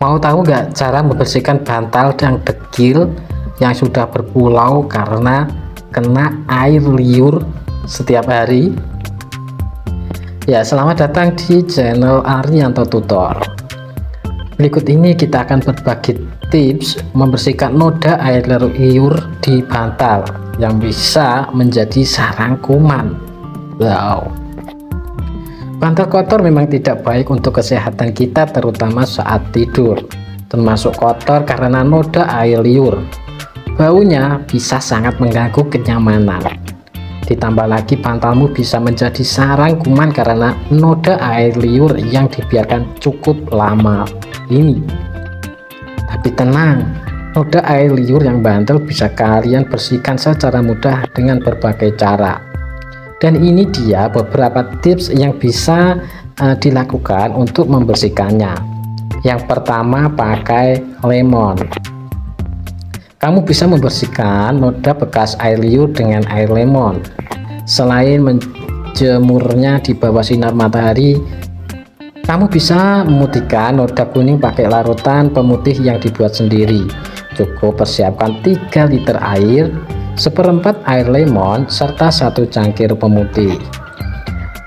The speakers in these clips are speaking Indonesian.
Mau tahu nggak cara membersihkan bantal yang dekil yang sudah berpulau karena kena air liur setiap hari? Ya, selamat datang di channel Arianto Tutor. Berikut ini kita akan berbagi tips membersihkan noda air liur di bantal yang bisa menjadi sarang kuman. Wow. Bantal kotor memang tidak baik untuk kesehatan kita, terutama saat tidur, termasuk kotor karena noda air liur. Baunya bisa sangat mengganggu kenyamanan. Ditambah lagi bantalmu bisa menjadi sarang kuman karena noda air liur yang dibiarkan cukup lama ini. Tapi tenang, noda air liur yang bandel bisa kalian bersihkan secara mudah dengan berbagai cara. Dan ini dia beberapa tips yang bisa dilakukan untuk membersihkannya. Yang pertama, pakai lemon. Kamu bisa membersihkan noda bekas air liur dengan air lemon. Selain menjemurnya di bawah sinar matahari, kamu bisa memutihkan noda kuning pakai larutan pemutih yang dibuat sendiri. Cukup persiapkan 3 liter air, 1/4 air lemon, serta 1 cangkir pemutih.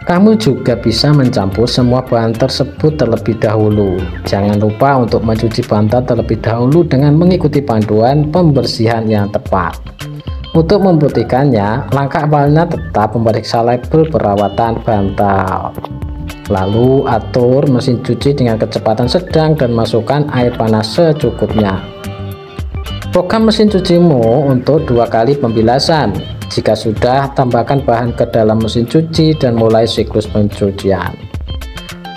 Kamu juga bisa mencampur semua bahan tersebut terlebih dahulu. Jangan lupa untuk mencuci bantal terlebih dahulu dengan mengikuti panduan pembersihan yang tepat. Untuk memutihkannya, langkah awalnya tetap memeriksa label perawatan bantal. Lalu atur mesin cuci dengan kecepatan sedang dan masukkan air panas secukupnya. Program mesin cucimu untuk 2 kali pembilasan. Jika sudah, tambahkan bahan ke dalam mesin cuci dan mulai siklus pencucian.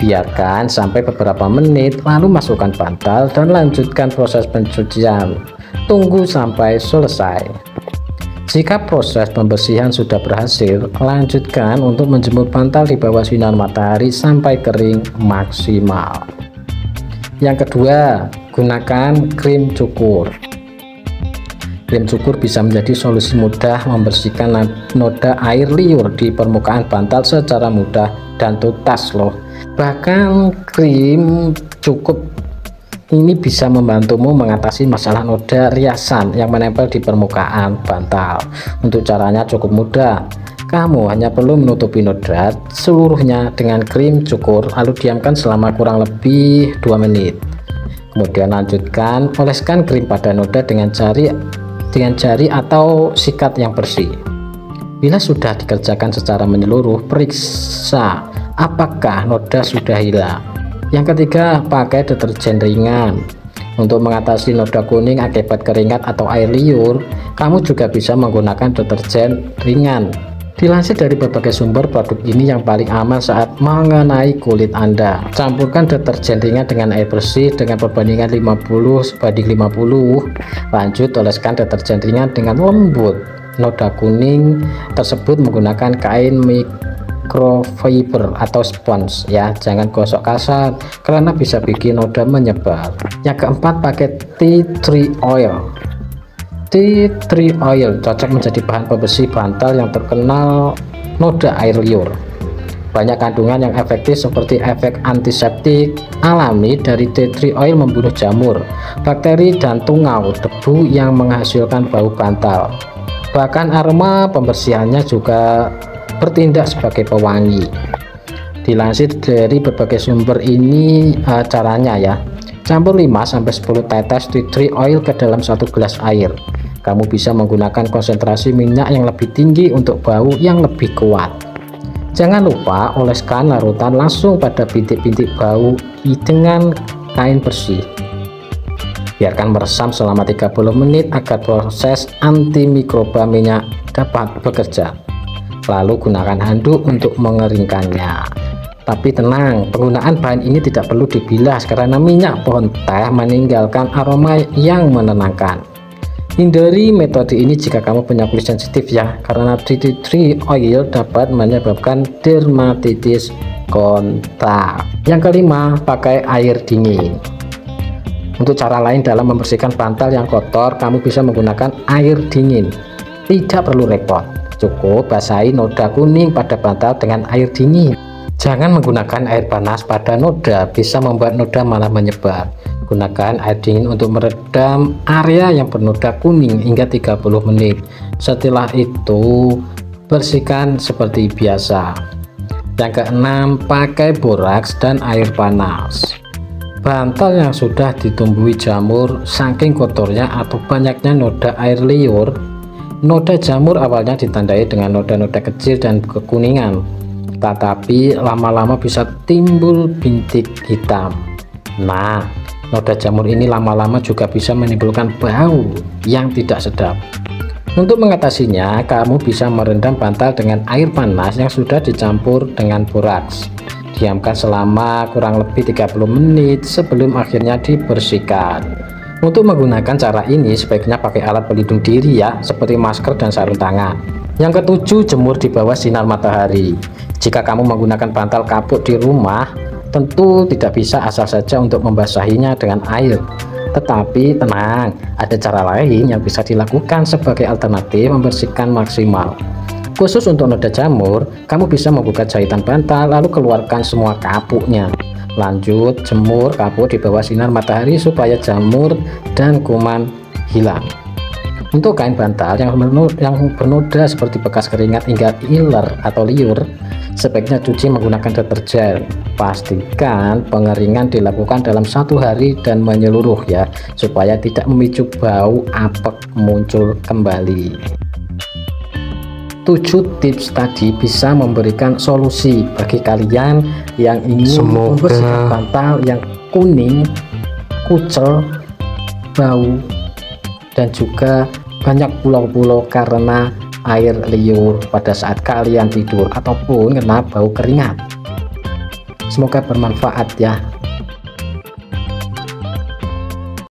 Biarkan sampai beberapa menit, lalu masukkan bantal dan lanjutkan proses pencucian. Tunggu sampai selesai. Jika proses pembersihan sudah berhasil, lanjutkan untuk menjemur bantal di bawah sinar matahari sampai kering maksimal. Yang kedua, gunakan krim cukur. Krim cukur bisa menjadi solusi mudah membersihkan noda air liur di permukaan bantal secara mudah dan tuntas loh. Bahkan krim cukur ini bisa membantumu mengatasi masalah noda riasan yang menempel di permukaan bantal. Untuk caranya cukup mudah. Kamu hanya perlu menutupi noda seluruhnya dengan krim cukur, lalu diamkan selama kurang lebih 2 menit. Kemudian lanjutkan oleskan krim pada noda dengan jari atau sikat yang bersih. Bila sudah dikerjakan secara menyeluruh, periksa apakah noda sudah hilang. Yang ketiga, pakai deterjen ringan. Untuk mengatasi noda kuning akibat keringat atau air liur, kamu juga bisa menggunakan deterjen ringan. Dilansir dari berbagai sumber, produk ini yang paling aman saat mengenai kulit Anda. Campurkan deterjen ringan dengan air bersih dengan perbandingan 50:50. Lanjut oleskan deterjen ringan dengan lembut. Noda kuning tersebut menggunakan kain microfiber atau spons ya, jangan gosok kasar karena bisa bikin noda menyebar. Yang keempat, pakai tea tree oil. Tea tree oil cocok menjadi bahan pembersih bantal yang terkenal noda air liur. Banyak kandungan yang efektif seperti efek antiseptik alami dari tea tree oil membunuh jamur, bakteri, dan tungau debu yang menghasilkan bau bantal. Bahkan aroma pembersihannya juga bertindak sebagai pewangi. Dilansir dari berbagai sumber ini caranya ya. Campur 5-10 tetes tea tree oil ke dalam 1 gelas air. Kamu bisa menggunakan konsentrasi minyak yang lebih tinggi untuk bau yang lebih kuat. Jangan lupa oleskan larutan langsung pada bintik-bintik bau dengan kain bersih. Biarkan meresap selama 30 menit agar proses antimikroba minyak dapat bekerja. Lalu gunakan handuk untuk mengeringkannya. Tapi tenang, penggunaan bahan ini tidak perlu dibilas karena minyak pohon teh meninggalkan aroma yang menenangkan. Hindari metode ini jika kamu punya kulit sensitif ya, karena tea tree oil dapat menyebabkan dermatitis kontak. Yang kelima, pakai air dingin. Untuk cara lain dalam membersihkan bantal yang kotor, kamu bisa menggunakan air dingin. Tidak perlu repot, cukup basahi noda kuning pada bantal dengan air dingin. Jangan menggunakan air panas pada noda, bisa membuat noda malah menyebar. Gunakan air dingin untuk meredam area yang bernoda kuning hingga 30 menit. Setelah itu, bersihkan seperti biasa. Yang keenam, pakai boraks dan air panas. Bantal yang sudah ditumbuhi jamur, saking kotornya atau banyaknya noda air liur, noda jamur awalnya ditandai dengan noda-noda kecil dan kekuningan, tetapi lama-lama bisa timbul bintik hitam. Nah, noda jamur ini lama-lama juga bisa menimbulkan bau yang tidak sedap. Untuk mengatasinya, kamu bisa merendam bantal dengan air panas yang sudah dicampur dengan boraks. Diamkan selama kurang lebih 30 menit sebelum akhirnya dibersihkan. Untuk menggunakan cara ini sebaiknya pakai alat pelindung diri ya, seperti masker dan sarung tangan. Yang ketujuh, jemur di bawah sinar matahari. Jika kamu menggunakan bantal kapuk di rumah, tentu tidak bisa asal saja untuk membasahinya dengan air. Tetapi tenang, ada cara lain yang bisa dilakukan sebagai alternatif membersihkan maksimal. Khusus untuk noda jamur, kamu bisa membuka jahitan bantal lalu keluarkan semua kapuknya. Lanjut jemur kapuk di bawah sinar matahari supaya jamur dan kuman hilang. Untuk kain bantal yang bernoda seperti bekas keringat hingga iler atau liur, sebaiknya cuci menggunakan deterjen. Pastikan pengeringan dilakukan dalam 1 hari dan menyeluruh ya, supaya tidak memicu bau apek muncul kembali. 7 tips tadi bisa memberikan solusi bagi kalian yang ingin membersihkan bantal yang kuning, kucel, bau, dan juga banyak pulau-pulau karena air liur pada saat kalian tidur ataupun kena bau keringat. Semoga bermanfaat ya.